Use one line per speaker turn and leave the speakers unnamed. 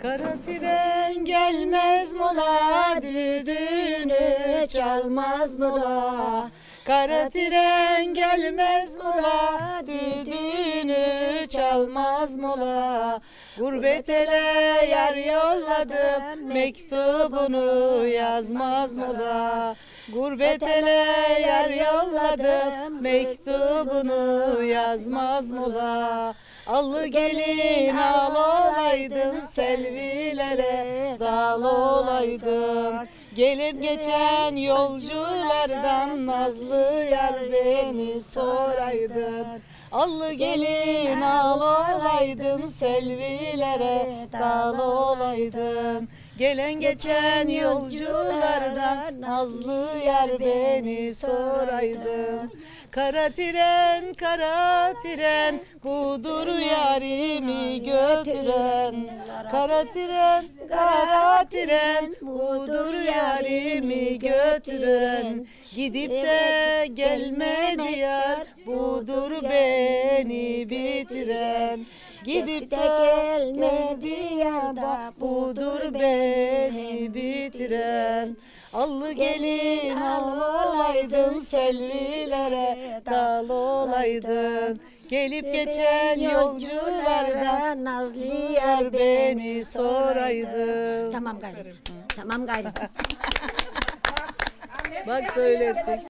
Kara tren gelmez mola, düdüğünü çalmaz mola. Kara tren gelmez mola, düdüğünü çalmaz mola. Gurbet ele yar yolladım, mektubunu yazmaz mola. Gurbet ele yar yolladım, mektubunu yazmaz mola. Allı gelin al olaydın, selvilere dal olaydın. Gelip geçen yolculardan nazlı yar beni soraydın. Allı gelin al olaydın, selvilere dal olaydın. Gelen geçen yolculardan nazlı yar beni soraydın. Kara tren budur yarimi götüren. Kara tren budur yarimi götüren. Gidip de gelmedi yar, budur beni bitiren. Gidip de gelmedi yar da, budur beni bitiren. Allı gelin al olaydın, selvilere dal olaydın. Gelip geçen yolculardan nazlı yar beni soraydın.
Tamam gayrı. Tamam gayrı.
Bak söylettik.